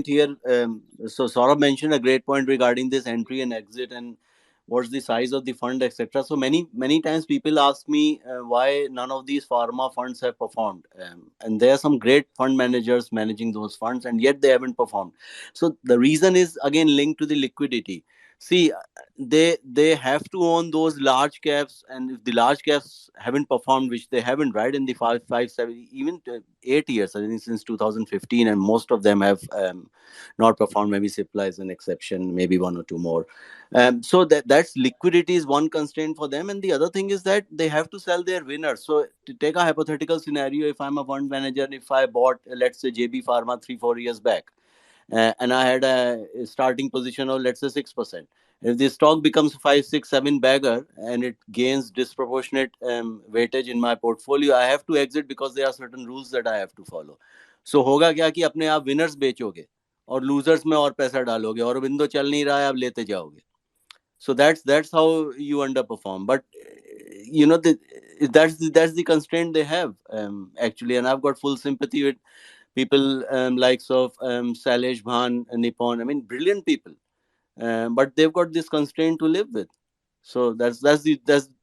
here. So Saurabh mentioned a great point regarding this entry and exit and what's the size of the fund, etc. So many times people ask me why none of these pharma funds have performed, and there are some great fund managers managing those funds, and yet they haven't performed. So the reason is again linked to the liquidity. See, they have to own those large caps, and if the large caps haven't performed, which they haven't, right, in the 7 even 8 years, I think since 2015, and most of them have not performed. Maybe Cipla is an exception, maybe one or two more. So that's liquidity is one constraint for them, and the other thing is that they have to sell their winners. So to take a hypothetical scenario, if I'm a fund manager, if I bought, let's say, JB Pharma 3 4 years back, and I had a starting position of, let's say, 6%. If the stock becomes 5 6 7 bagger and it gains disproportionate weightage in my portfolio, I have to exit because there are certain rules that I have to follow. So होगा क्या कि अपने आप winners बेचोगे और losers में और पैसा डालोगे और विंडो चल नहीं रहा है आप लेते जाओगे. So that's how you underperform. But that's the constraint they have, actually, and I've got full sympathy with people likes of Salesh Bhan, Nippon. I mean, brilliant people, but they've got this constraint to live with. So that's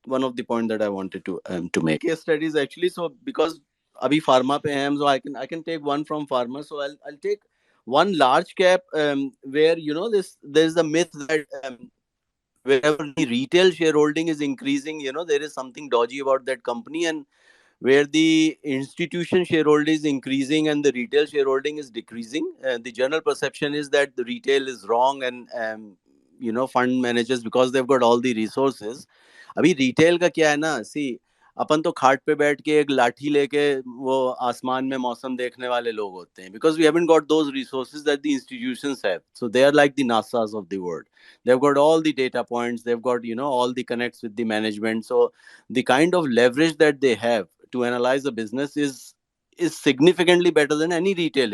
one of the point that I wanted to make. Case studies, actually. So because abhi pharma pe hai hum, so I can take one from pharma. So I'll take one large cap, where this there's the myth that wherever the retail shareholding is increasing, there is something dodgy about that company, and where the institution shareholding is increasing and the retail shareholding is decreasing. The general perception is that the retail is wrong, and fund managers, because they've got all the resources. अभी retail का क्या है ना, see, अपन तो खाट पे बैठ के एक लाठी लेके वो आसमान में मौसम देखने वाले लोग होते हैं, because we haven't got those resources that the institutions have. So they are like the NASAs of the world. They've got all the data points, they've got all the connects with the management. So the kind of leverage that they have to analyze a business is significantly better than any retail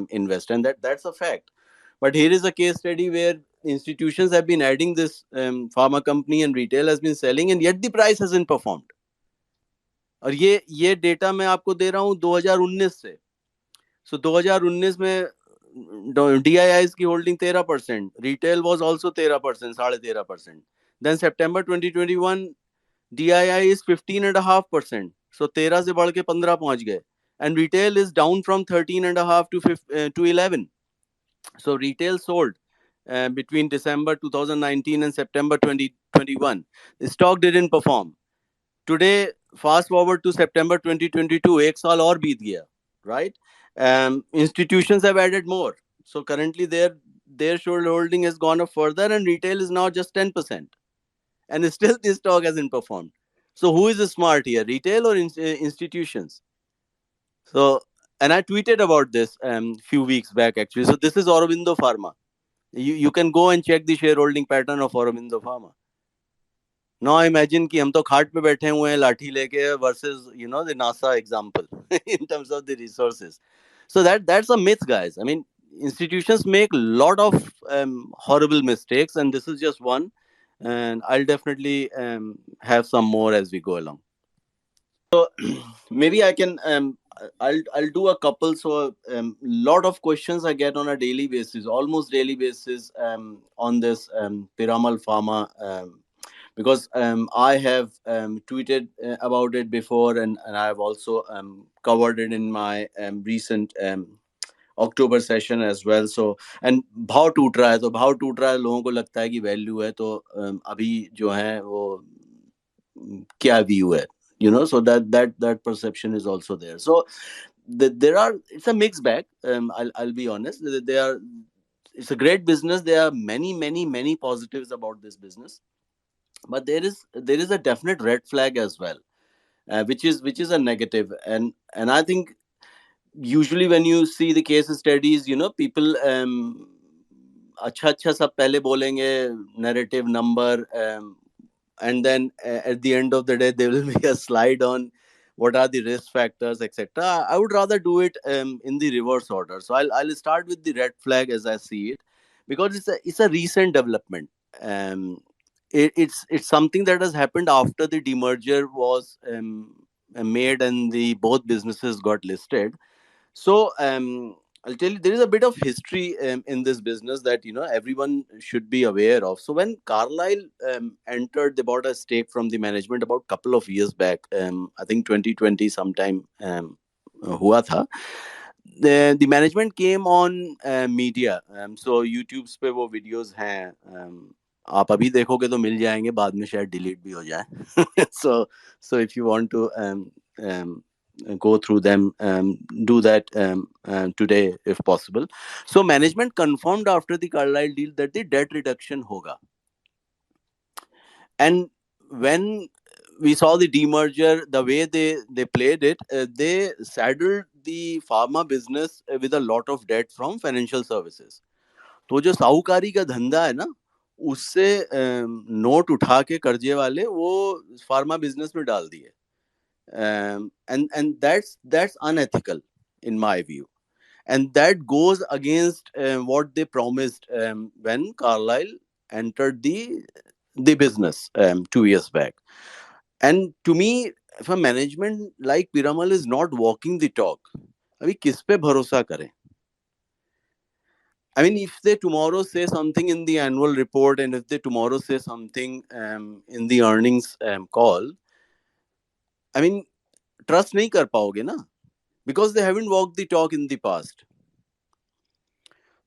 investor, and that's a fact. But here is a case study where institutions have been adding this pharma company and retail has been selling, and yet the price hasn't performed. और ये data मैं आपको दे रहा हूँ 2019 से. सो 2019 में DIIs की holding 13%, retail was also 13%, 13.5%. Then सितंबर 2021 DII is 15.5%. So 13 से बढ़ के 15 पहुंच गए. And retail is down from 13.5 to 11. So retail sold between December 2019 and September 2021. The stock didn't perform. Today, fast forward to September 2022, एक साल और बीत गया, right? Institutions have added more. So currently their shareholding has gone up further, and retail is now just 10%. And still this stock hasn't performed. So who is smart here, retail or institutions? So, and I tweeted about this few weeks back, actually. So this is Aurobindo Pharma. You can go and check the shareholding pattern of Aurobindo Pharma. Now imagine कि हम तो खाट पे बैठे हुए हैं लाठी लेके versus the NASA example in terms of the resources. So that's a myth, guys. I mean, institutions make a lot of horrible mistakes, and this is just one. And I'll definitely have some more as we go along. So maybe I can I'll do a couple. So lot of questions I get on a daily basis, almost daily basis, on this Piramal Pharma, because I have tweeted about it before, and I have also covered it in my recent October session as well. So, and भाव टूट रहा है, तो भाव टूट रहा है, लोगों को लगता है कि वैल्यू है, तो अभी जो है वो क्या व्यू है, so that perception is also there. So there are, it's a mixed bag. I'll be honest, it's a great business. There are many positives about this business, but there is a definite red flag as well, which is a negative. And I think usually when you see the case studies, people अच्छा सब पहले बोलेंगे, narrative number, and then at the end of the day there will be a slide on what are the risk factors, etc. I would rather do it in the reverse order. So I'll start with the red flag as I see it, because it's a recent development. It's something that has happened after the demerger was made and the both businesses got listed. So I'll tell you, there is a bit of history in this business that everyone should be aware of. So when Carlyle entered, they bought a stake from the management about couple of years back. I think 2020 sometime. हुआ था. The management came on media. So YouTube पे वो videos हैं. आप अभी देखोगे तो मिल जाएंगे, बाद में शायद डिलीट भी हो जाए. So if you want to um, go through them, do that today if possible. So management confirmed after the Carlyle deal that the debt reduction hoga. And when we saw the demerger, the way they played it, they saddled the pharma business with a lot of debt from financial services. तो जो साहूकारी का धंधा है ना, उससे note उठा के कर्जे वाले वो फार्मा बिजनेस में डाल दिए. And that's unethical in my view, and that goes against what they promised when Carlyle entered the business 2 years back. And to me, if a management like Piramal is not walking the talk, अभी किस पे भरोसा करें? I mean, if they tomorrow say something in the annual report, and if they tomorrow say something in the earnings call, I mean, trust नहीं कर पाओगे ना, because they haven't walked the talk in the past.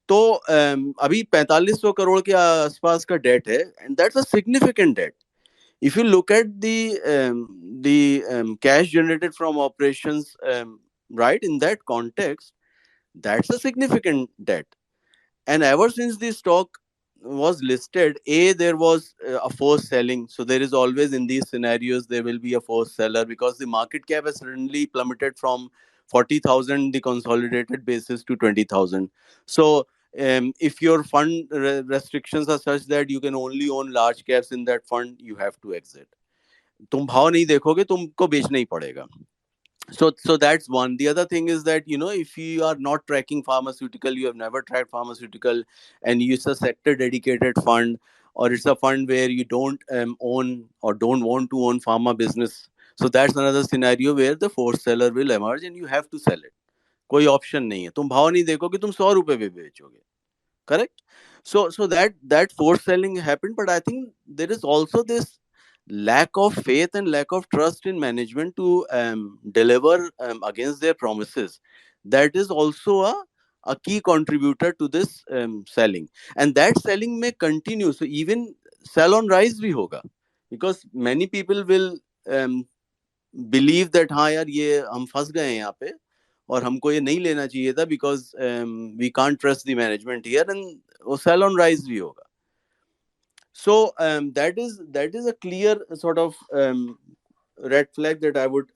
तो अभी 4500 करोड़ के आसपास का date है, and that's a significant debt. If you look at the cash generated from operations, right, in that context, that's a significant debt. And ever since the stock was listed, there was a forced selling. So there is always, in these scenarios, there will be a forced seller, because the market cap has suddenly plummeted from 40,000 the consolidated basis to 20,000. So if your fund restrictions are such that you can only own large caps in that fund, you have to exit. तुम भाव नहीं देखोगे, तुमको बेचना ही पड़ेगा. So that's one. The other thing is that, if you are not tracking pharmaceutical, you have never tracked pharmaceutical, and it's a sector dedicated fund, or it's a fund where you don't own or don't want to own pharma business. So that's another scenario where the forced seller will emerge and you have to sell it. कोई option नहीं है. तुम भाव नहीं देखोगे, तुम 100 रुपए पे बेचोगे. Correct? So that forced selling happened, but I think there is also this lack of faith and lack of trust in management to deliver against their promises. That is also a key contributor to this selling, and that selling may continue. So even sell on rise bhi hoga, because many people will believe that हाँ यार ये हम फंस गए हैं यहाँ पे और हमको ये नहीं लेना चाहिए था, because we can't trust the management here, and वो सेल ऑन राइज भी होगा. So that is a clear sort of red flag that I would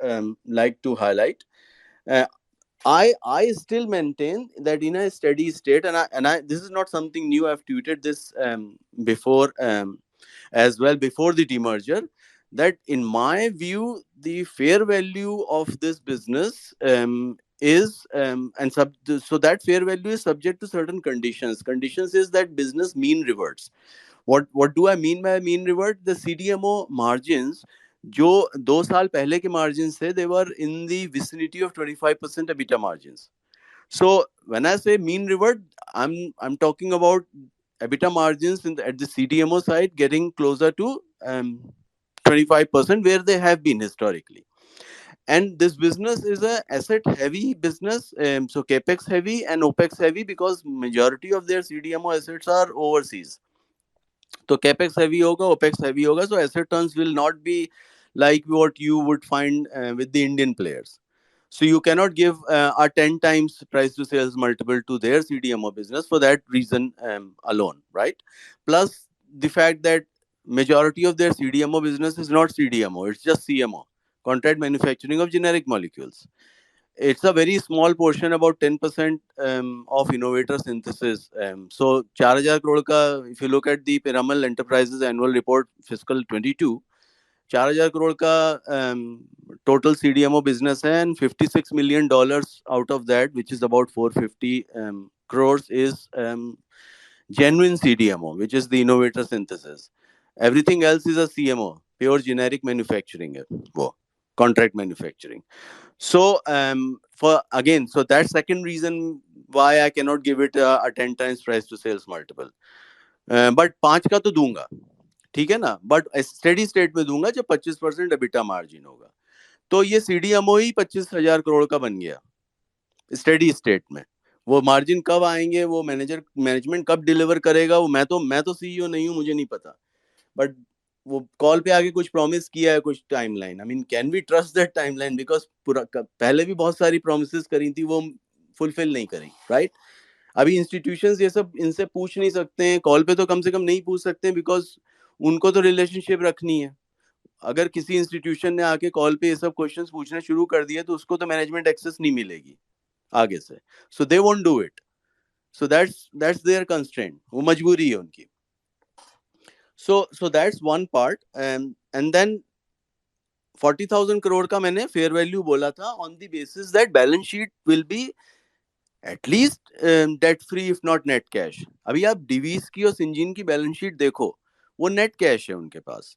like to highlight. Uh, I still maintain that in a steady state, and I this is not something new. I've tweeted this before, as well, before the demerger, that in my view the fair value of this business is so that fair value is subject to certain conditions is that business mean reverts. What do I mean by mean revert? The CDMO margins जो 2 साल पहले के margins थे, they were in the vicinity of 25% EBITDA margins. So when I say mean revert, I'm talking about EBITDA margins at the CDMO side getting closer to 25%, where they have been historically. And this business is a asset heavy business, so capex heavy and opex heavy, because majority of their CDMO assets are overseas. So capex heavy hoga, opex heavy hoga, so asset turns will not be like what you would find with the Indian players. So you cannot give a 10 times price to sales multiple to their CDMO business for that reason alone, right? Plus the fact that majority of their CDMO business is not CDMO, it's just CMO, contract manufacturing of generic molecules. It's a very small portion, about 10% of innovator synthesis. So 4,000 crore ka, if you look at the Piramal Enterprises annual report fiscal 22, 4,000 crore ka total CDMO business hai, and $56 million out of that, which is about 450 crores, is genuine CDMO, which is the innovator synthesis. Everything else is a CMO, pure generic manufacturing, contract manufacturing. So so that second reason why I cannot give it a 10 times price to sales multiple. But 5 का तो दूंगा, ठीक है ना, but steady state में दूंगा जब 25% EBITDA margin होगा। तो ये सीडीएमओ ही 25,000 करोड़ का बन गया स्टेडी स्टेट में। वो मार्जिन कब आएंगे, वो मैनेजमेंट कब डिलीवर करेगा, वो मैं तो सीईओ नहीं हूँ, मुझे नहीं पता। बट वो कॉल पे आके कुछ प्रॉमिस किया है, कुछ timeline, I mean can we trust that timeline, because पहले भी बहुत सारी प्रॉमिसेस करी थी, वो फुलफिल नहीं करी, राइट? अभी इंस्टीट्यूशंस ये सब इनसे पूछ नहीं सकते हैं, कॉल पे तो कम से कम नहीं पूछ सकते हैं, बिकॉज उनको तो रिलेशनशिप रखनी है। अगर किसी इंस्टीट्यूशन ने आके कॉल पे ये सब क्वेश्चंस पूछना शुरू कर दिए तो उसको तो मैनेजमेंट एक्सेस नहीं मिलेगी आगे से, so they won't do it. So that's their constraint, वो मजबूरी है उनकी। So that's one part. And then 40,000 crore का मैंने फेयर वैल्यू बोला था on the basis that balance sheet will be at least debt free if not net cash. अभी आप डिवीज की और सिंजीन की बैलेंस शीट देखो, वो नेट कैश है उनके पास,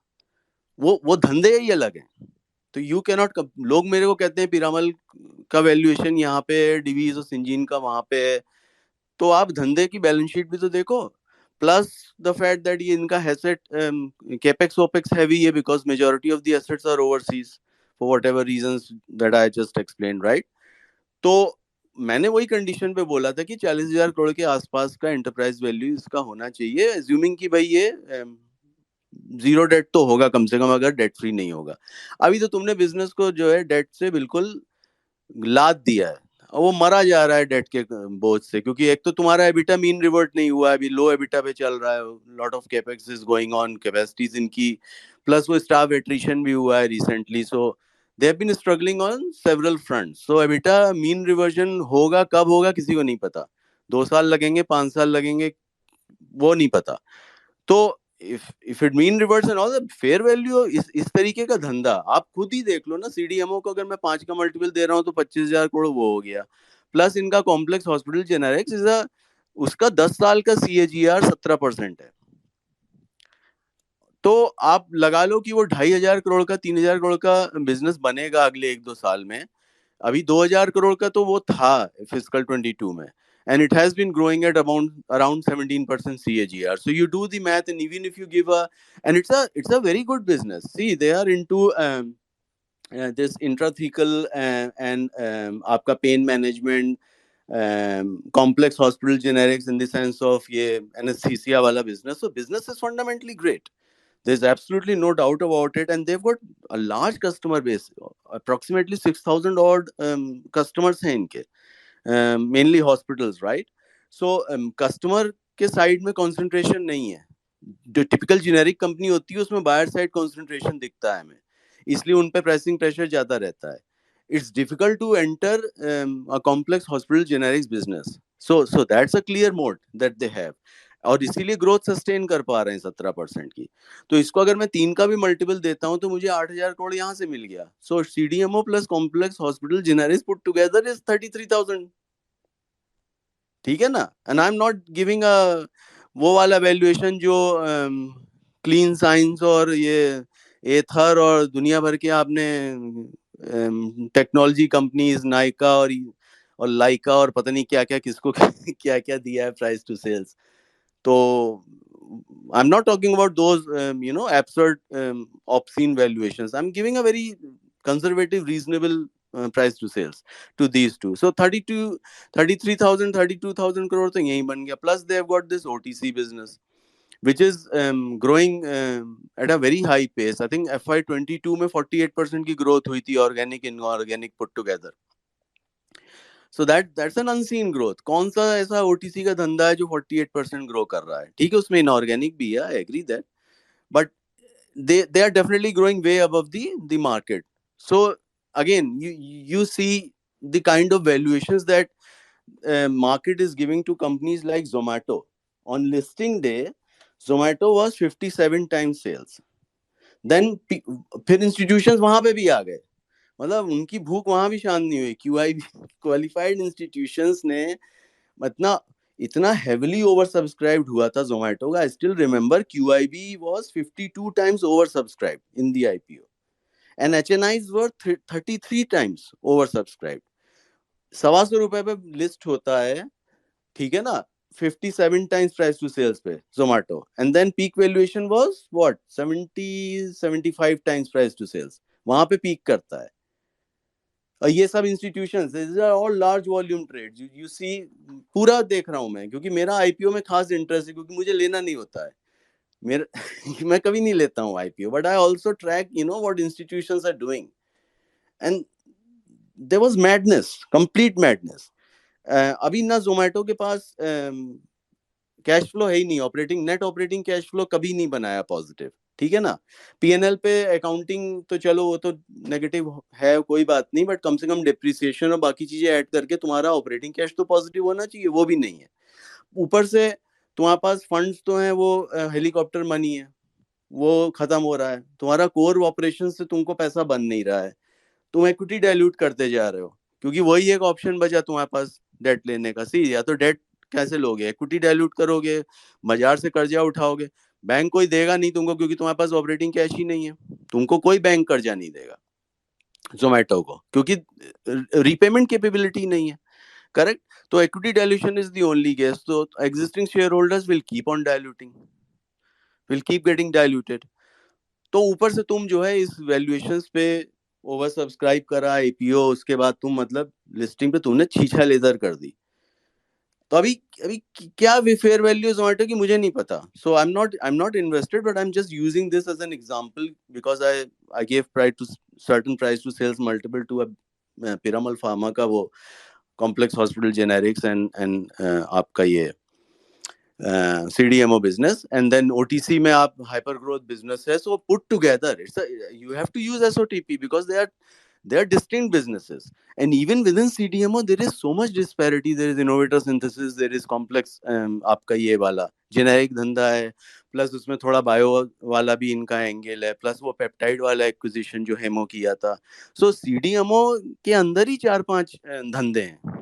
वो धंधे ही अलग है। तो यू कैनॉट, लोग मेरे को कहते हैं पिरामल का वैल्यूएशन यहाँ पे है, डिवीज और सिंजीन का वहां पे है, तो आप धंधे की बैलेंस शीट भी तो देखो। प्लस द फैक्ट दैट ये इनका एसेट कैपेक्स ओपेक्स हैवी है, because majority of the assets are overseas for whatever reasons that I just explain, right? तो मैंने वही कंडीशन पे बोला था कि 40,000 करोड़ के आसपास का एंटरप्राइज वैल्यू इसका होना चाहिए, एज्यूमिंग कि भाई ये जीरो डेट तो होगा कम से कम, अगर डेट फ्री नहीं होगा। अभी तो तुमने बिजनेस को जो है डेट से बिल्कुल लाद दिया है, और वो मरा जा रहा है डेट के बोझ से, क्योंकि एक तो तुम्हारा एबिटा मीन रिवर्ट नहीं हुआ है, अभी लो एबिटा पे चल रहा है, lot of capex is going on, capacities इनकी, प्लस वो स्टाफ एट्रिशन भी हुआ है recently, so they have been struggling on several fronts. So EBITDA mean reversion होगा, कब होगा किसी को नहीं पता, 2 साल लगेंगे, 5 साल लगेंगे, वो नहीं पता। तो if it mean reverse and all, fair value इस तरीके का धंधा आप खुद ही देख लो ना। सीडीएमओ को अगर मैं 5 का मल्टीपल दे रहा हूँ तो 25,000 करोड़ वो हो गया, प्लस इनका complex hospital generics is a, उसका 10 साल का CAGR 17% है। तो आप लगा लो कि वो 2,500 करोड़ का, 3,000 करोड़ का बिजनेस बनेगा अगले 1-2 साल में। अभी 2,000 करोड़ का तो वो था फिजिकल 22 में, and it has been growing at around 17% CAGR. So you do the math, and even if you give a, and it's a very good business. See, they are into this intrathecal and आपका pain management, complex hospital generics in the sense of ये anesthesia वाला business. So business is fundamentally great. There's absolutely no doubt about it, and they've got a large customer base, approximately 6,000 odd customers हैं इनके, mainly hospitals, right? So customer के side में concentration नहीं है, जो typical generic company होती है उसमें बायर साइड कंसंट्रेशन दिखता है हमें, इसलिए उन पे प्राइसिंग प्रेशर ज्यादा रहता है। It's difficult to enter a complex hospital generics business, so that's a clear mode that they have, और इसीलिए ग्रोथ सस्टेन कर पा रहे हैं 17% की। तो इसको अगर मैं 3 का भी मल्टीपल देता हूँ तो मुझे 8,000 करोड़ यहाँ से मिल गया। So CDMO plus complex hospital generics put together is 33,000, ठीक है ना? And I am not giving a वो वाला वैल्यूएशन जो क्लीन साइंस और ये एथर और दुनिया भर के आपने टेक्नोलॉजी कंपनीज नाइका और लाइका और पता नहीं क्या क्या किसको क्या क्या दिया है प्राइस टू सेल्स। तो I am not talking about those absurd obscene valuations. I'm giving a very conservative, reasonable price to sales to these two. So 33,000 32,000 crore तो यही बन गया, plus they have got this OTC business which is growing at a very high pace. I think FY22 में 48% की growth हुई थी, organic inorganic put together. So that's an unseen growth. कौन सा ऐसा OTC का धंधा है जो 48% ग्रो कर रहा है? ठीक है, उसमें इनऑर्गेनिक भी है, I agree that, but they are definitely growing way above the market. So again, you see the kind of valuations that market is giving to companies like Zomato. On listing day, Zomato was 57 times sales. Then फिर institutions वहां पे भी आ गए, मतलब उनकी भूख वहां भी शांत नहीं हुई। QI क्वालिफाइड इंस्टीट्यूशंस ने इतना इतना हेविली ओवर सब्सक्राइब्ड हुआ था जोमेटो का। I still remember QIB was 52 times over subscribed in the IPO, and HNIs were 33 times over subscribed। ₹125 पे लिस्ट होता है, ठीक है ना, 57 टाइम्स प्राइस टू सेल्स पे Zomato, and then peak valuation was what 75 times price to sales, वहां पे peak करता है। और ये सब institutions, this are all large volume trades, you see, पूरा देख रहा हूं मैं, क्योंकि मेरा आईपीओ में खास इंटरेस्ट है, क्योंकि मुझे लेना नहीं होता है मेरा मैं कभी नहीं लेता हूँ IPO, but I also track what institutions are doing, and there was madness, complete madness. अभी ना जोमेटो के पास कैश फ्लो है ही नहीं, operating net operating cash flow कभी नहीं बनाया पॉजिटिव, ठीक है ना। पीएनएल पे अकाउंटिंग तो चलो वो तो नेगेटिव है, कोई बात नहीं, बट कम से कम डिप्रिसिएशन और बाकी चीजें ऐड करके तुम्हारा ऑपरेटिंग कैश तो पॉजिटिव होना चाहिए, वो भी नहीं है। ऊपर से तुम्हारे पास फंड्स तो हैं, वो हेलीकॉप्टर मनी है, वो खत्म हो रहा है, तुम्हारा कोर ऑपरेशन से तुमको पैसा बन नहीं रहा है, तुम इक्विटी डाइल्यूट करते जा रहे हो, क्योंकि वही एक ऑप्शन बचा तुम्हारे पास डेट लेने का। सी, या तो डेट कैसे लोगे, इक्विटी डाइल्यूट करोगे, बाजार से कर्जा उठाओगे, बैंक कोई देगा नहीं तुमको, क्योंकि तुम्हारे पास ऑपरेटिंग कैश ही नहीं है, तुमको कोई बैंक कर्जा नहीं देगा जोमेटो को, क्योंकि रीपेमेंट कैपेबिलिटी नहीं है, करेक्ट। तो equity dilution is the only guess, तो existing share holders will keep on diluting, will keep getting diluted. तो ऊपर से तुम जो है इस वैल्यूएशंस पे ओवर सब्सक्राइब करा आईपीओ, उसके बाद तुम मतलब लिस्टिंग पे तुमने छीछा लेदर कर दी। तो अभी अभी क्या फेयर वैल्यू जोमेटो की मुझे नहीं पता, so I am not invested, but I am just using this as an example, because I give price to certain price to sales multiple to Piramal pharma का वो कॉम्प्लेक्स हॉस्पिटल जेनेरिक्स एंड आपका ये CDMO business, and then OTC में आप hyper growth business है, so put together you have to use SOTP because they are distinct businesses, and even within CDMO there is so much disparity, there is innovator synthesis, there is complex आपका ये वाला generic धंधा है, plus उसमें थोड़ा bio वाला भी इनका एंगल है, प्लस वो पेप्टाइड वाला एक्विजिशन जो हेमो किया था, सो CDMO के अंदर ही 4-5 धंधे हैं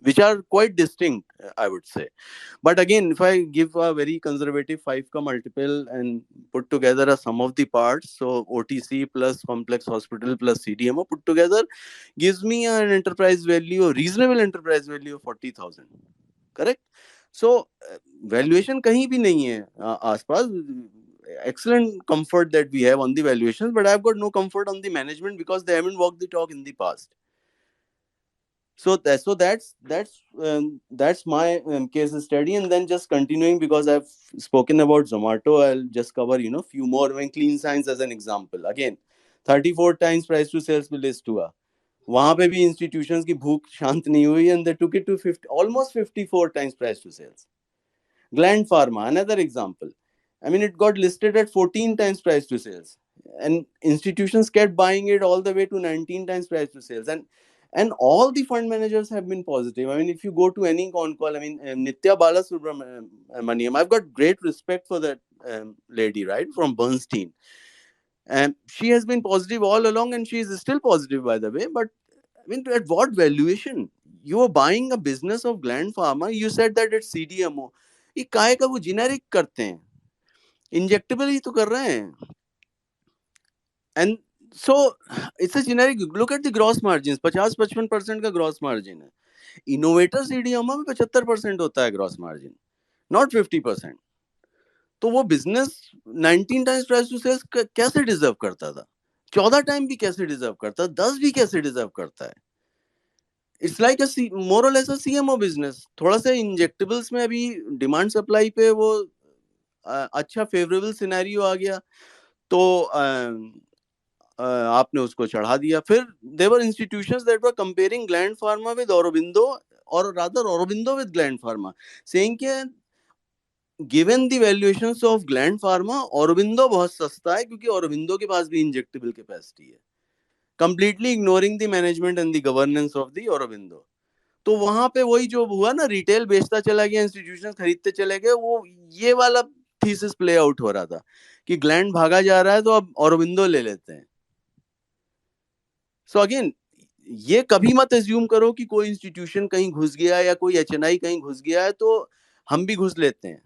which are quite distinct, I would say. But again, if I give a very conservative 5 ka multiple and put together a sum of the parts, so OTC plus complex hospital plus CDMO put together gives me an enterprise value, a reasonable enterprise value of 40,000. Correct? So valuation kahin bhi nahi hai आसपास. Excellent comfort that we have on the valuations, but I've got no comfort on the management because they haven't walked the talk in the past. So that's my case study, and then just continuing, because I've spoken about Zomato, I'll just cover few more. When Clean Science as an example, again 34 times price to sales पे list हुआ, वहां पे भी institutions की भूख शांत नहीं हुई, and they took it to 50, almost 54 times price to sales. Gland Pharma, another example. I mean, it got listed at 14 times price to sales, and institutions kept buying it all the way to 19 times price to sales. And all the fund managers have been positive. I mean, if you go to any con call, I mean, Nitya Balasubramaniam, I've got great respect for that lady, right, from Bernstein. And she has been positive all along, and she is still positive, by the way. But I mean, at what valuation? You are buying a business of Gland Pharma. You said that it's CDMO. ये काय का वो generic करते हैं, injectable ही तो कर रहे हैं, and so it's a generic. Look at the gross margin, 50-55% का ग्रॉस मार्जिन है. इनोवेटर सीडीएमओ में 75% होता है ग्रॉस मार्जिन, नॉट 50%. तो वो business 19 times price to sales कैसे डिजर्व करता था, 14 टाइम भी कैसे डिजर्व करता, 10 भी कैसे डिजर्व करता है. इट्स लाइक मोर और लेस अ सीएमओ बिजनेस. थोड़ा सा इंजेक्टेबल्स में अभी डिमांड सप्लाई पे वो अच्छा फेवरेबल सिनेरियो आ गया, तो आपने उसको चढ़ा दिया. फिर there were institutions that were comparing Gland pharma with Aurobindo, और rather Aurobindo with Gland pharma, saying कि given the valuations of Gland pharma, Aurobindo बहुत सस्ता है क्योंकि औरोबिंदो के पास भी इंजेक्टेबल कैपेसिटी है, completely ignoring the management and the governance of the Aurobindo. तो वहां पे वही जो हुआ ना, रिटेल बेचता चला गया, इंस्टीट्यूशन खरीदते चले गए, वो ये वाला थीसिस प्ले आउट हो रहा था कि ग्लैंड भागा जा रहा है तो अब औरोबिंदो ले लेते हैं. सो अगेन, ये कभी मत एज्यूम करो कि कोई इंस्टीट्यूशन कहीं घुस गया या कोई एचएनआई कहीं घुस गया है तो हम भी घुस लेते हैं.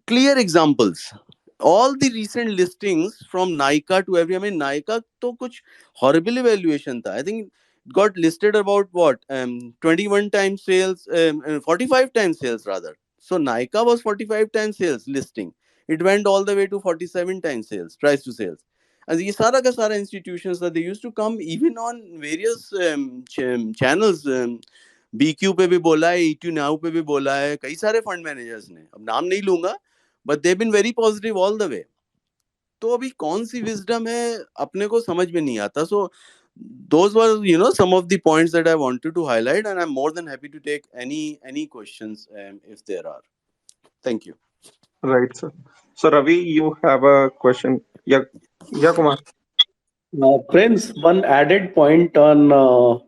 Clear examples, all the recent listings from Nykaa to every, I mean Nykaa तो कुछ horrible valuation था. I think got listed about what 21 times sales, 45 times sales rather. So Nykaa was 45 times sales listing. It went all the way to 47 times sales, price to sales. And these सारा का सारा institutions that they used to come even on various channels. BQ पे भी बोला है, EQ Now पे भी बोला है, कई सारे फंड मैनेजर्स ने, अब नाम नहीं लूंगा, but they been very positive all the way. तो अभी कौन सी विजडम है अपने को समझ में नहीं आता. सो those were some of the points that I wanted to highlight, and I'm more than happy to take any questions if there are. Thank you. Right, sir. So Ravi, you have a question. Yeah, yeah, Kumar. Prince, one added point on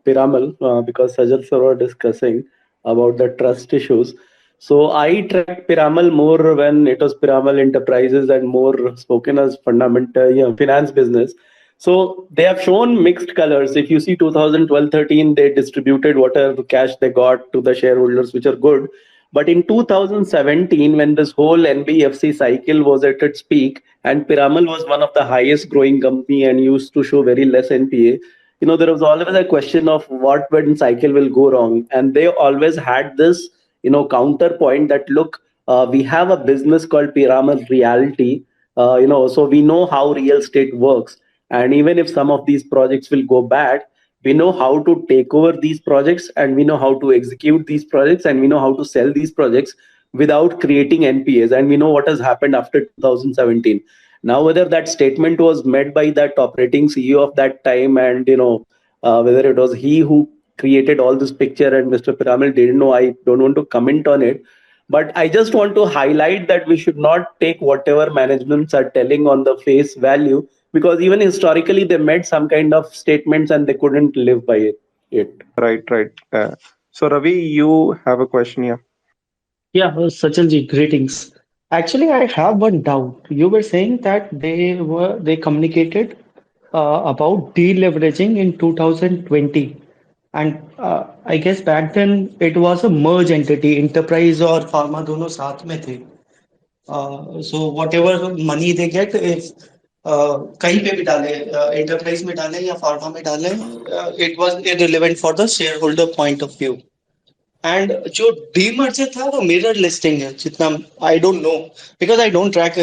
Piramal, because Sajal sir were discussing about the trust issues. So I tracked Piramal more when it was Piramal Enterprises and more spoken as fundamental, finance business. So they have shown mixed colors. If you see 2012-13, they distributed whatever cash they got to the shareholders, which are good. But in 2017, when this whole NBFC cycle was at its peak, and Piramal was one of the highest growing company and used to show very less NPA, there was always a question of what when cycle will go wrong. And they always had this, counterpoint that look, we have a business called Piramal Realty, so we know how real estate works. And even if some of these projects will go bad, we know how to take over these projects, and we know how to execute these projects, and we know how to sell these projects without creating NPAs. And we know what has happened after 2017. Now, whether that statement was made by that operating CEO of that time, and whether it was he who created all this picture and Mr. Piramal didn't know, I don't want to comment on it. But I just want to highlight that we should not take whatever managements are telling on the face value, because even historically they made some kind of statements and they couldn't live by it. Right, right. So Ravi, you have a question. Yeah. Yeah, Sachalji, greetings. Actually, I have one doubt. You were saying that they communicated about deleveraging in 2020, and I guess back then it was a merge entity, enterprise और pharma दोनों साथ में थे. So whatever money they get, if कहीं पे भी डाले, enterprise में डाले या pharma में डाले, it was irrelevant for the shareholder point of view. And जो डीमर्जर था वो मिरर लिस्टिंग है जितना I don't know because I don't track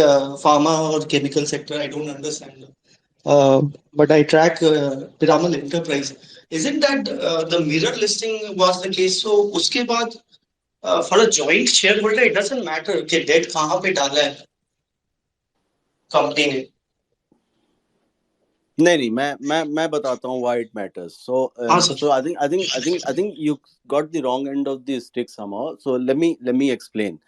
pharma और chemical sector I don't understand but I track Piramal enterprise isn't that the mirror listing was the case so उसके बाद for a joint share holder it doesn't matter कि debt कहाँ पे डाला है company ने नहीं, मैं बताता हूँ why it matters. हाँ sir So I think you got the wrong end of the stick somehow. So let me explain.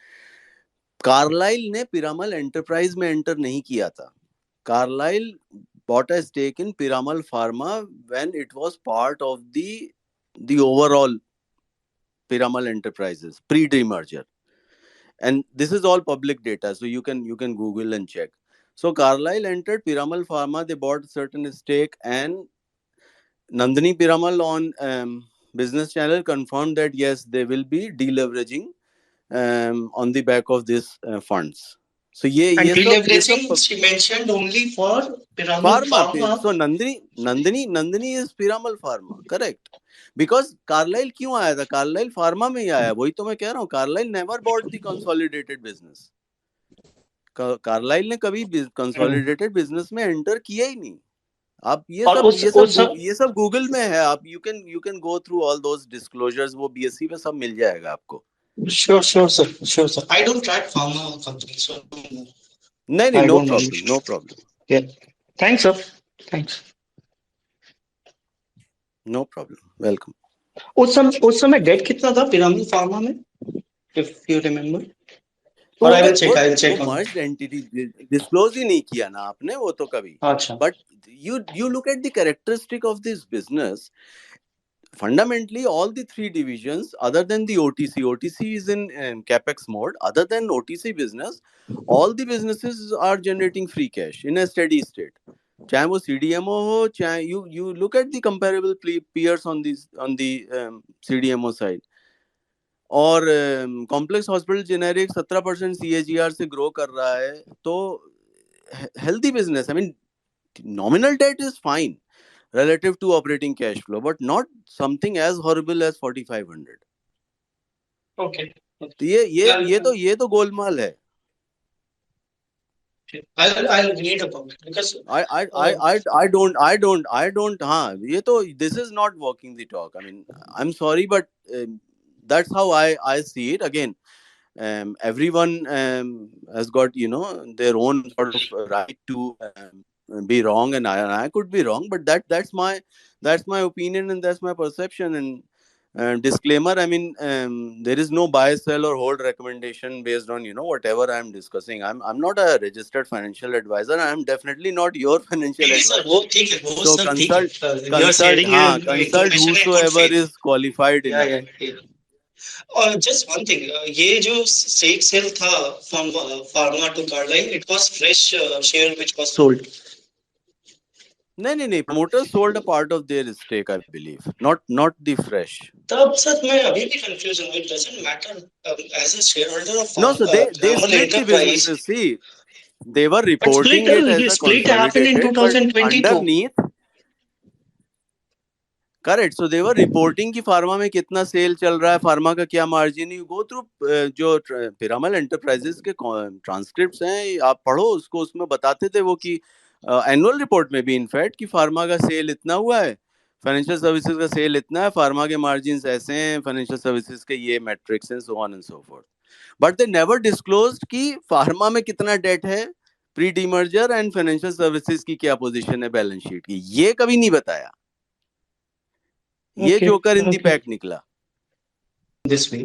Carlyle ने पिरामल एंटरप्राइज में एंटर नहीं किया था. Carlyle bought a stake in Piramal Pharma when it was part of the overall Piramal Enterprises pre-demerger. And this is all public data, so you can Google and check. So Carlyle entered Piramal Pharma. They bought certain stake, and Nandini Piramal on business channel confirmed that yes, they will be deleveraging on the back of these funds. So and ये सब deleveraging she mentioned only for Piramal Pharma. Pharma So Nandini is Piramal Pharma, correct? Because Carlyle क्यों आया था? Carlyle Pharma में ही आया. वही तो मैं कह रहा हूँ. Carlyle never bought the consolidated business. Carlyle ने कभी consolidated business में enter किया ही नहीं. आप और ये सब गूगल में है. आप you can go through all those disclosures. वो BSC में सब मिल जाएगा आपको. sure sir I don't track pharma companies so नहीं, I no don't problem, no understand problem, yeah thanks sir thanks no problem. Welcome. उस समय डेट कितना था पिरामिड फार्मा में इफ यू रिमेम्बर तो और आई विल वो check on merged entity disclose ही नहीं किया ना आपने, वो तो कभी. अच्छा but you look at the characteristic of this business. Fundamentally, all the three divisions, other than the OTC is in capex mode. Other than OTC business, all the businesses are generating free cash in a steady state. चाहे वो CDMO हो, चाहे you look at the comparable peers on the CDMO side. और complex hospital generic 17% CAGR से grow कर रहा है, तो healthy business. I mean nominal debt is fine. relative to operating cash flow, but not something as horrible as 4,500. Okay. तो ये तो गोलमाल है. I'll read about it because I don't. ये तो, this is not walking the talk. I mean, I'm sorry, but that's how I see it. Again, everyone has got, their own sort of right to be wrong, and I could be wrong, but that's my opinion, and that's my perception. And disclaimer, I mean, there is no buy, sell, or hold recommendation based on whatever I'm discussing. I'm not a registered financial advisor. I'm definitely not your financial नहीं sir advisor. वो ठीक है वो So सब ठीक है you are consult sharing consult information in good whosoever faith is qualified या enough. और जस्ट वन थिंग ये जो स्टेक सेल था from pharma to Carlyle it was fresh share which was sold नहीं, promoters sold a part of their stake, I believe, not the fresh. तब sir मैं अभी भी कंफ्यूज हूं it doesn't matter as a shareholder of No, so they Piramal split the Enterprise. businesses. See, they were But reporting it as a split happened in consolidated, but 2022. underneath, correct. So they were reporting कि pharma में कितना cell चल रहा है, pharma का क्या margin. You go through जो Piramal enterprises के ट्रांसक्रिप्ट्स हैं, आप पढ़ो उसको. उसमें बताते थे वो कि एनुअल रिपोर्ट में भी इनफैक्ट कि फार्मा का सेल इतना हुआ है, फाइनेंशियल सर्विसेज का सेल इतना है, फार्मा के मार्जिन ऐसे हैं, फाइनेंशियल सर्विसेज के ये मैट्रिक्स हैं, so on and so fourth. But they never disclosed कि फार्मा में कितना डेट है pre demerger, and financial services की क्या पोजीशन है बैलेंस शीट की. ये कभी नहीं बताया. ये जोकर इन दी पैक निकला. This way,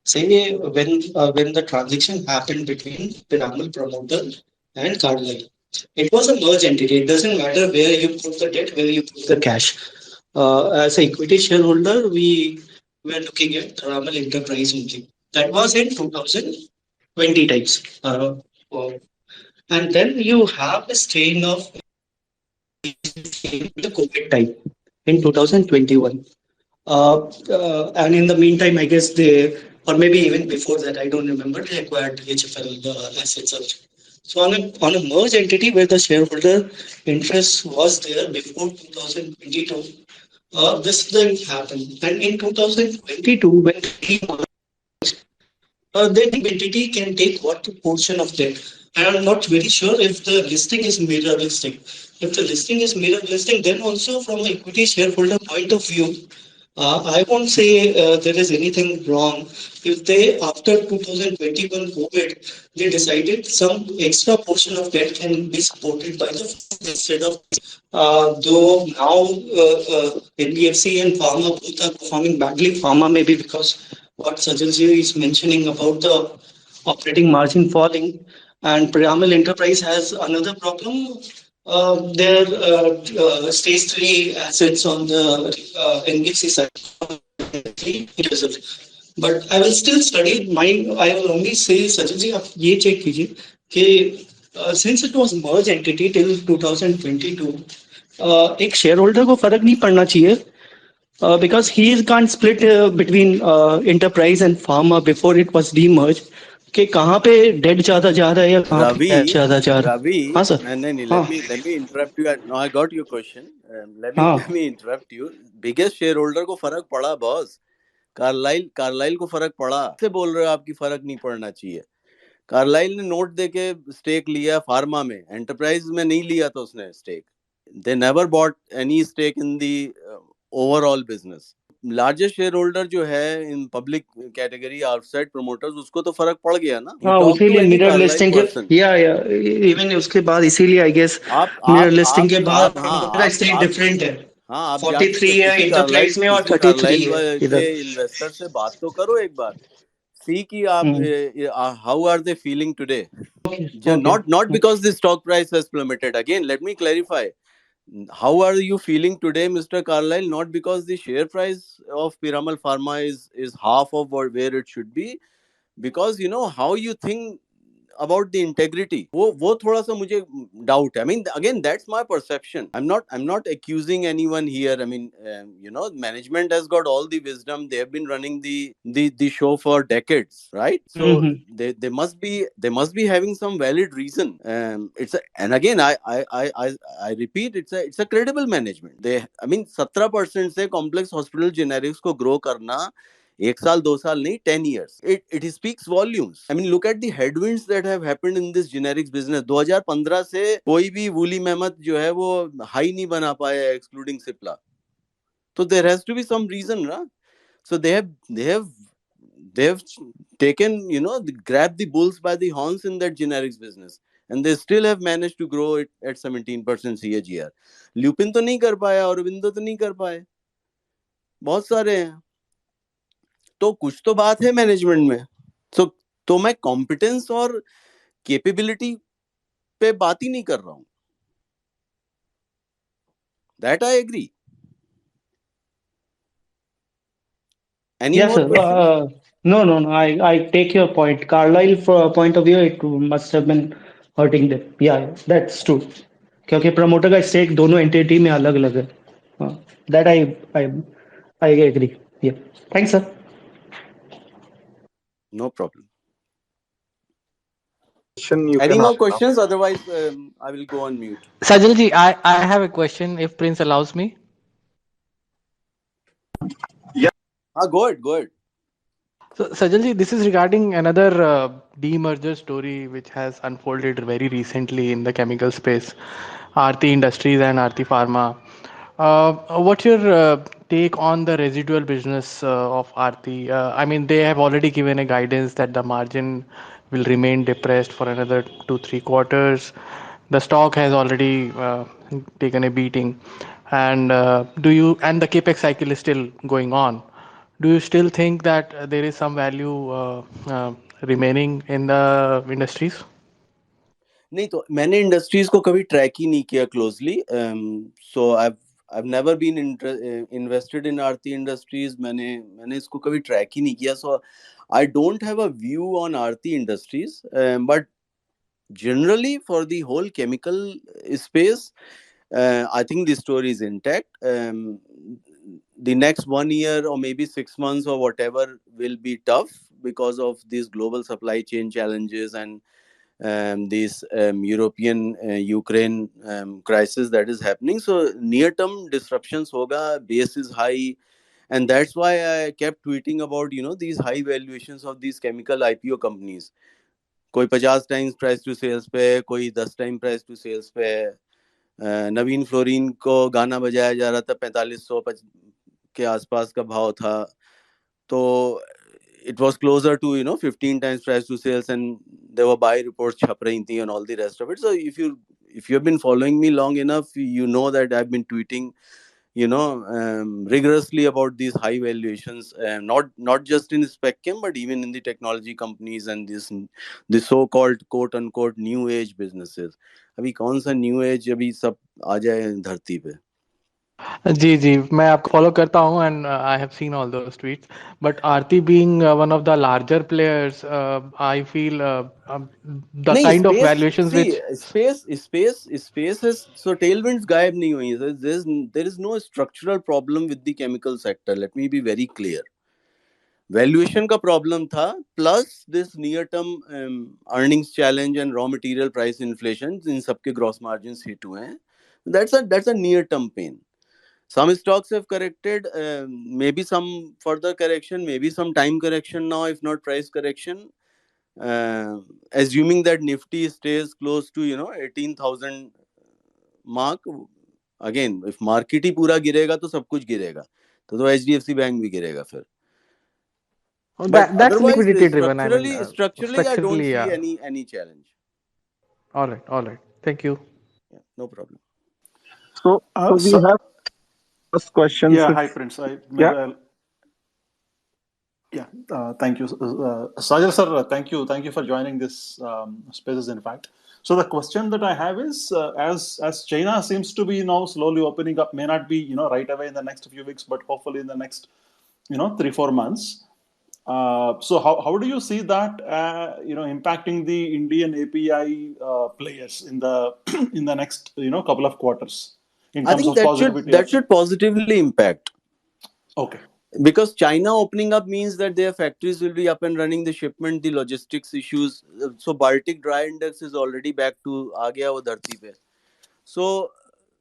say when the transaction happened between Piramal promoter and Carlyle, it was a merged entity. It doesn't matter where you put the debt, where you put the cash. As an equity shareholder, we were looking at Piramal Enterprise only. That was in 2020 types. Uh, and then you have a strain of the COVID time in 2021. And in the meantime, I guess they, or maybe even before that, I don't remember, they acquired HFL assets also. So on a merged entity where the shareholder interest was there before 2022, this thing happened. And in 2022, when then the entity can take what portion of that. And I'm not very sure if the listing is mirror listing. If the listing is mirror listing, then also from an equity shareholder point of view, I won't say there is anything wrong. If they, after 2021 COVID, they decided some extra portion of that can be supported by the instead of though now NBFC and Pharma both are performing badly. Pharma maybe because what Sajal is mentioning about the operating margin falling, and Piramal Enterprise has another problem. Their stage three assets on the NBFC side. But I will still study. I will only say, Sajal ji, आप ये check कीजिए कि since it was merged entity till 2022, एक shareholder को फर्क नहीं पड़ना चाहिए because he can't split between enterprise and pharma before it was demerged. कि कहाँ पे डेट ज्यादा जा रहा है या कहाँ पे कैश ज्यादा जा रहा है. Ravi, हाँ सर. नहीं, हाँ let me interrupt you. No, I got your question. Let me हाँ let me interrupt you. Biggest shareholder को फर्क पड़ा बॉस. कार्लाइल को फर्क पड़ा. से बोल रहे हो आपकी फर्क नहीं पड़ना चाहिए. कार्लाइल ने नोट देके स्टेक लिया फार्मा में, एंटरप्राइज में नहीं लिया था उसने stake. They never bought any stake in the overall business. Largest share holder जो है in public category outside promoters, उसको तो फर्क पड़ गया ना. हाँ यू टॉक टू उसीलिए any mirror Carlyle listing person. के या इवन उसके बाद इसीलिए आई गेस मिरर लिस्टिंग के बाद आप हाँ प्रमोटर का स्टेक आप डिफरेंट है. हाँ आप 43 है इंटरप्राइज में और 33 है के इधर. इन्वेस्टर से बात तो करो एक बार. सी कि आप hmm. How are they feeling today. Okay Not because the stock price has plummeted. Again, let me clarify. How are you feeling today, Mr. Carlyle? Not because the share price of Piramal Pharma is half of where it should be, because you know how you think. about the integrity, वो थोड़ा सा मुझे doubt है. I mean, again, that's my perception. I'm not accusing anyone here. I mean, management has got all the wisdom. They have been running the show for decades, right? So Mm-hmm. they must be having some valid reason. And again, I repeat, it's a credible management. 17% से complex hospital generics को grow करना 1 साल 2 साल नहीं, 10 years. It speaks volumes. I mean, look at the headwinds that have happened in this generics business. 2015 से कोई भी woolly मेहमत जो है वो हाई नहीं बना पाया, excluding Cipla. So there has to be some reason, right? So they have taken, grabbed the bulls by the horns in that generics business, and they still have managed to grow it at 17% CAGR. Lupin तो नहीं कर पाया, Aurobindo तो नहीं कर पाए, बहुत सारे हैं. तो कुछ तो बात है मैनेजमेंट में. तो मैं कॉम्पिटेंस और कैपेबिलिटी पे बात ही नहीं कर रहा हूं. That I agree. Any Yes, more sir. questions? No. I take your point. Carlyle point of view, it must have been hurting them. Yeah, that's true. क्योंकि प्रमोटर का स्टेक दोनों एंटिटी में अलग अलग है. That I agree. Yeah. Thanks, sir. No problem. Question you Any can more ask now. questions? Otherwise, I will go on mute. Sajalji, I have a question if Prince allows me. Yeah. Go ahead. So, Sajalji, this is regarding another demerger story which has unfolded very recently in the chemical space, Aarti Industries and Aarti Pharma. What's your take on the residual business of Aarti? I mean, they have already given a guidance that the margin will remain depressed for another 2-3 quarters. The stock has already taken a beating, and the capex cycle is still going on. Do you still think that there is some value remaining in the industries? नहीं तो मैंने industries को कभी track ही नहीं किया closely. So I've never been invested in Aarti Industries. मैंने इसको कभी ट्रैक ही नहीं किया. So I don't have a view on Aarti Industries. But generally for the whole chemical space, I think the story is intact. The next 1 year or maybe 6 months or whatever will be tough because of these global supply chain challenges and this European Ukraine crisis that is happening. So near-term disruptions hoga, base is high, and that's why I kept tweeting about these high valuations of these chemical IPO companies. कोई 50 times price to sales पे, कोई 10 times price to sales पे. नवीन fluorine को गाना बजाया जा रहा था, 4500 के आसपास का भाव था. तो it was closer to 15 times price to sales, and there were buy reports छप रही थी and all the rest of it. So if you have been following me long enough, you know that I've been tweeting rigorously about these high valuations, not just in spec chem but even in the technology companies and the so-called quote unquote new age businesses. अभी कौन सा new age अभी सब आ जाए धरती पे. जी मैं आपको फॉलो करता हूँ and I have seen all those tweets. But Aarti being one of the larger players, I feel the नहीं kind of space valuations see which space है. सो टेलविंड्स गायब नहीं हुई. There is no structural problem with the chemical sector. Let me be very clear. Valuation का problem था, plus this near term earnings challenge and raw material price inflation, इन सबके gross margins hit हुए हैं. That's a near term pain. Some stocks have corrected, maybe some further correction, maybe some time correction now, if not price correction. Assuming that Nifty stays close to 18,000 mark. Again, if market ही पूरा गिरेगा तो सब कुछ गिरेगा, तो HDFC bank भी गिरेगा फिर. But that's otherwise, liquidity driven. I mean, structurally, I don't structurally, see yeah. any challenge. All right. Thank you. Yeah, no problem. So we have first questions. Yeah, hi Prince. Yeah, thank you, Sajal sir. Thank you for joining this spaces. In fact, so the question that I have is, as China seems to be now slowly opening up, may not be right away in the next few weeks, but hopefully in the next 3-4 months. So how do you see that impacting the Indian API players in the in the next couple of quarters in I terms think of positivity that or should positively impact, okay. because China opening up means that their factories will be up and running, the shipment, the logistics issues. So Baltic Dry Index is already back to aa gaya wo dharti pe. So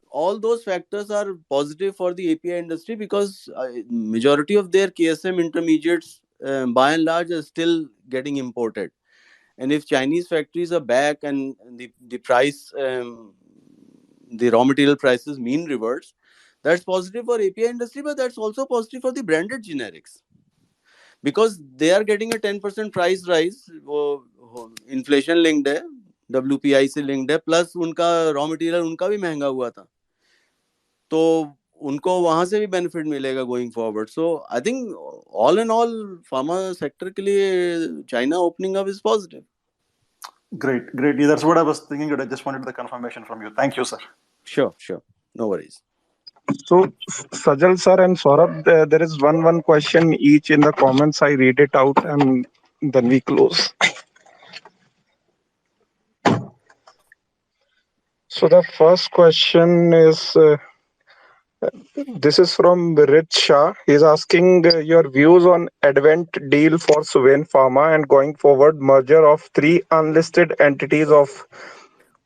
all those factors are positive for the API industry, because majority of their KSM intermediates by and large are still getting imported. And if Chinese factories are back and the price, the raw material prices mean reverts, that's positive for API industry, but that's also positive for the branded generics, because they are getting a 10% price rise. वो inflation linked है, WPI से linked है, plus उनका raw material उनका भी महंगा हुआ था, तो उनको वहां से भी बेनिफिट मिलेगा going forward. So I think all in all pharma sector के लिए China opening up is positive. Great, great. Yeah, that's what I was thinking. But I just wanted the confirmation from you. Thank you, sir. Sure, no worries. So, Sajal sir and Saurabh, there is one question each in the comments. I read it out and then we close. So the first question is, this is from Rich Shah. He's asking your views on Advent deal for Suven Pharma and going forward merger of 3 unlisted entities of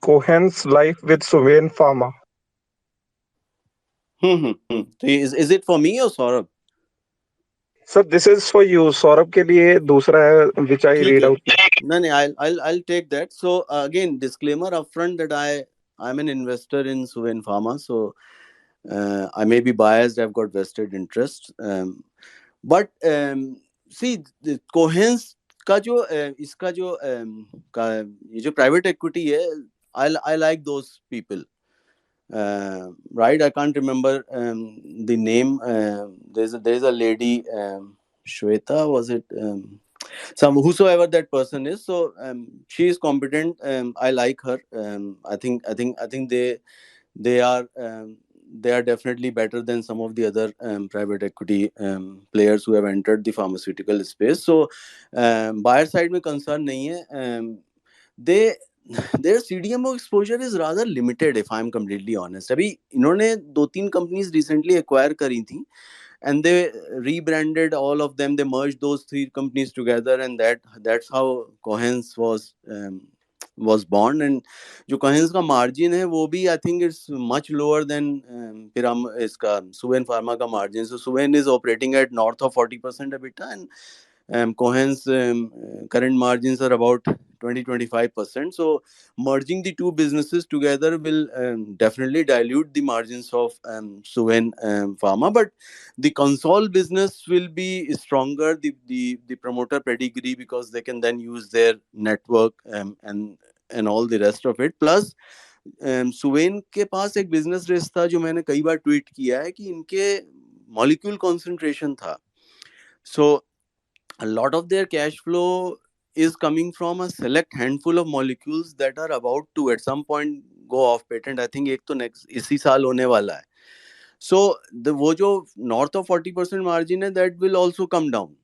Cohen's Life with Suven Pharma. So is it for me or Saurabh? Sir, this is for you. Saurabh के लिए दूसरा है which I ठीक read है. out. No, I'll take that. So again, disclaimer upfront that I'm an investor in Suven Pharma, so I may be biased. I've got vested interest, but see, the Cohen's का जो इसका जो का ये जो private equity है, I like those people. Right, I can't remember the name. There's a lady, Shweta, was it? Some whosoever that person is. So she is competent. I like her. I think they are they are definitely better than some of the other private equity players who have entered the pharmaceutical space. So buyer side में concern नहीं है. They their CDMO exposure is rather limited, if I'm completely honest. अभी इन्होंने 2-3 companies recently acquire करी थी, and they rebranded all of them. They merged those 3 companies together, and that's how Cohen's was born. And जो Cohen's का margin है वो भी I think it's much lower than इसका Suven Pharma का margin. So Suven is operating at north of 40% EBITDA, and Cohen's current margins are about 20-25%. So merging the two businesses together will definitely dilute the margins of Suven Pharma, but the console business will be stronger, the promoter pedigree, because they can then use their network and all the rest of it. Plus Suven के पास एक business risk था जो मैंने कई बार tweet किया है कि इनके मॉलिक्यूल कंसंट्रेशन था. सो a lot of their cash flow is coming from a select handful of molecules that are about to at some point go off patent. I think एक तो next इसी साल होने वाला है. So वो जो north of 40% margin है, that will also come down.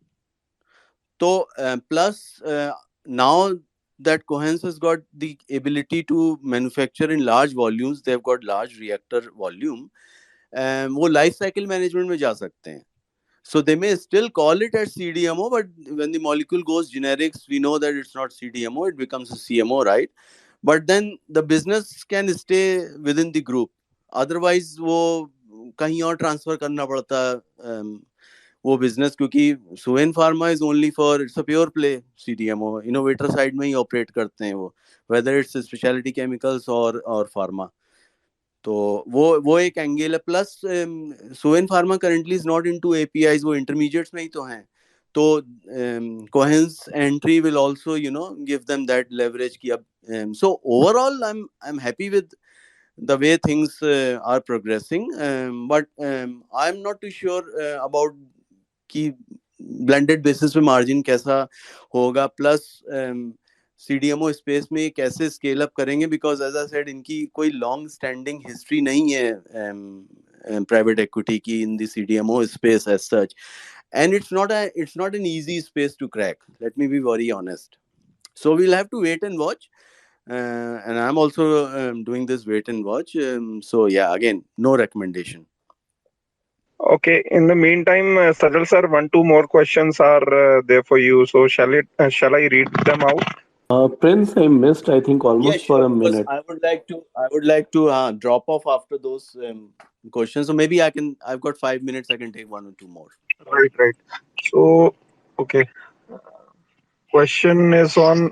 So plus now that Cohance has got the ability to manufacture in large volumes, they've got large reactor volume, वो life cycle management में जा सकते हैं. So they may still call it as CDMO, but when the molecule goes generics, we know that it's not CDMO, it becomes a CMO, right? But then the business can stay within the group. Otherwise, वो कहीं और transfer करना पड़ता वो business, क्योंकि Suven Pharma is only for, it's a pure play CDMO. Innovator side में ही operate करते हैं वो, whether it's specialty chemicals or pharma. तो वो एक एंगल है. Plus Suven pharma currently is not into APIs, वो इंटरमीडिएट्स में ही तो हैं. तो Cohance entry will also give them that leverage की अब. So overall I am happy with the way things are progressing, but I am not too sure about कि blended basis पे margin कैसा होगा. प्लस CDMO स्पेस में कैसे scale up करेंगे, because as I said इनकी कोई लॉन्ग स्टैंडिंग हिस्ट्री नहीं है प्राइवेट इक्विटी की in the CDMO space as such. and it's not an easy space to crack. Let me be very honest. So we'll have to wait and watch. And I'm also doing this wait and watch. So yeah, again, no recommendation. Okay. In the meantime, Sajal sir, one, two more questions are there for you. So shall I read them out? Prince, I missed, I think, Yeah, almost for sure. a Because minute. I would like to drop off after those questions. So maybe I can. I've got 5 minutes. I can take one or two more. Right, right. So, okay. Question is on,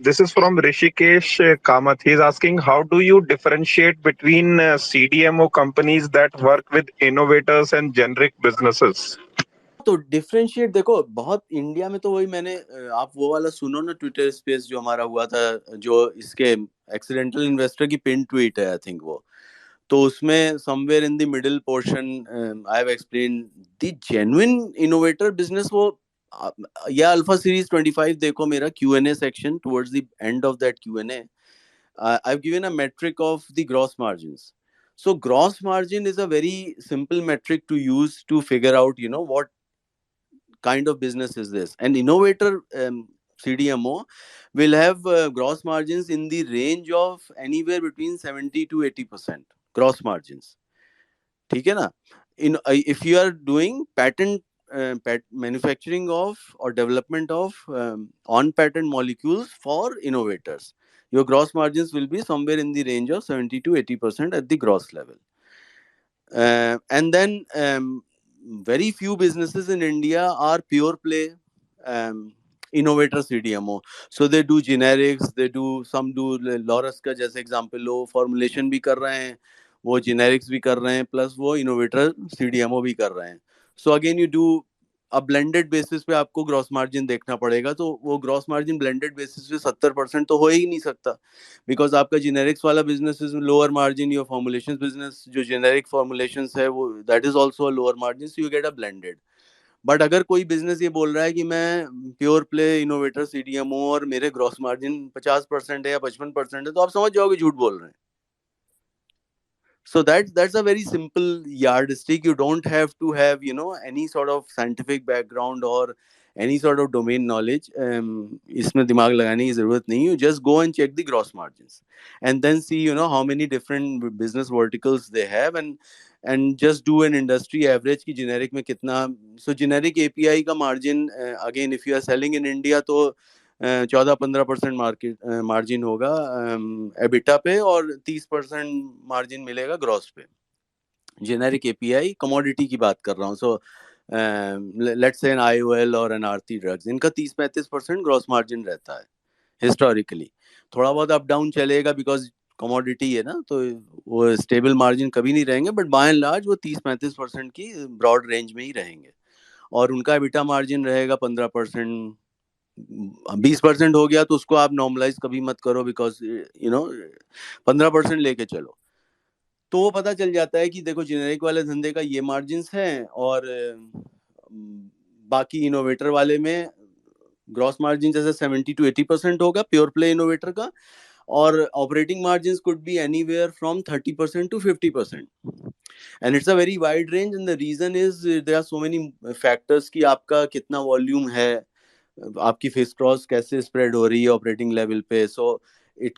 this is from Rishikesh Kamath. He's asking, how do you differentiate between CDMO companies that work with innovators and generic businesses? तो differentiate देखो, बहुत India में तो वही मैंने आप वो वाला सुनो ना, ट्विटर स्पेस जो हमारा हुआ था, जो इसके एक्सीडेंटल इन्वेस्टर की पिन ट्वीट है, आई थिंक वो, तो उसमें somewhere in the middle portion I have explain the genuine innovator business. वो या अल्फा सीरीज 25 देखो, मेरा Q&A section towards the end of that Q&A, I've given a metric of the gross margins. So gross margin is a very simple metric to use to figure out, what kind of business is this. An innovator CDMO will have gross margins in the range of anywhere between 70 to 80% gross margins. ठीक है ना? If you are doing patent manufacturing of or development of on patent molecules for innovators, your gross margins will be somewhere in the range of 70 to 80% at the gross level. And then very few businesses in India are pure play innovator CDMO. So they do generics, they do some do Laurus का जैसे example लो, formulation भी कर रहे हैं, वो generics भी कर रहे हैं, plus वो innovator CDMO भी कर रहे हैं. So again you do अब ब्लेंडेड बेसिस पे आपको ग्रॉस मार्जिन देखना पड़ेगा, तो वो ग्रॉस मार्जिन ब्लेंडेड बेसिस पे 70% तो हो ही नहीं सकता, बिकॉज आपका जेनेरिक्स वाला business is lower margin, your formulation business जो जेनेरिक फॉर्मुलेशन है वो that is also lower margin, so you get a blended. But अगर कोई बिजनेस ये बोल रहा है कि मैं प्योर प्ले इनोवेटर सीडीएमओ और मेरे ग्रॉस मार्जिन 50% है या 55% है, तो आप समझ जाओगे झूठ बोल रहे हैं. So that's a very simple yardstick. You don't have to have any sort of scientific background or any sort of domain knowledge. इसमें दिमाग लगाने की जरूरत नहीं. You just go and check the gross margins and then see how many different business verticals they have, and just do an industry average की generic में कितना. So generic API का margin, again if you are selling in India, तो 14-15% market margin होगा EBITDA पे, और 30% margin मिलेगा gross पे. जेनेरिक एपीआई कमोडिटी की बात कर रहा हूँ. So let's say an IOL और एन आरती ड्रग्स, इनका 30-35% ग्रॉस मार्जिन रहता है हिस्टोरिकली. थोड़ा बहुत अप डाउन चलेगा बिकॉज कमोडिटी है ना, तो वो स्टेबल मार्जिन कभी नहीं रहेंगे, बट बाय एंड लार्ज वो 30-35% की ब्रॉड रेंज में ही रहेंगे. और उनका एबिटा मार्जिन रहेगा 15%. 20% हो गया तो उसको आप नॉर्मलाइज कभी मत करो, बिकॉज 15% लेके चलो, तो वो पता चल जाता है कि देखो जेनेरिक वाले धंधे का ये मार्जिन्स हैं, और बाकी इनोवेटर वाले में ग्रॉस मार्जिन जैसे 70 to 80% होगा प्योर प्ले इनोवेटर का, और operating margins could be anywhere from 30% to 50%. And it's a very wide range, and the reason is there are so many factors कि आपका कितना वॉल्यूम है, आपकी फिक्स्ड कॉस्ट कैसे स्प्रेड हो रही है ऑपरेटिंग लेवल पे. सो it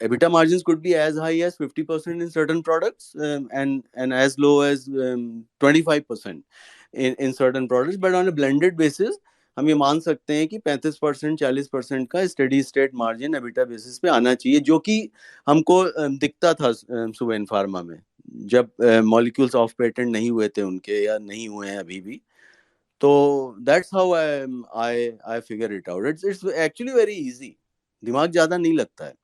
EBITDA margins could be as high as 50% in certain products, and as low as 25% in certain products, but on a blended basis हम ये मान सकते हैं कि 35% 40% का steady state margin EBITDA basis पे आना चाहिए, जो कि हमको दिखता था सुवेन फार्मा में जब मॉलिक्यूल्स ऑफ पेटेंट नहीं हुए थे उनके, या नहीं हुए हैं अभी भी. तो that's how I figure it out. It's actually very easy, दिमाग ज्यादा नहीं लगता है.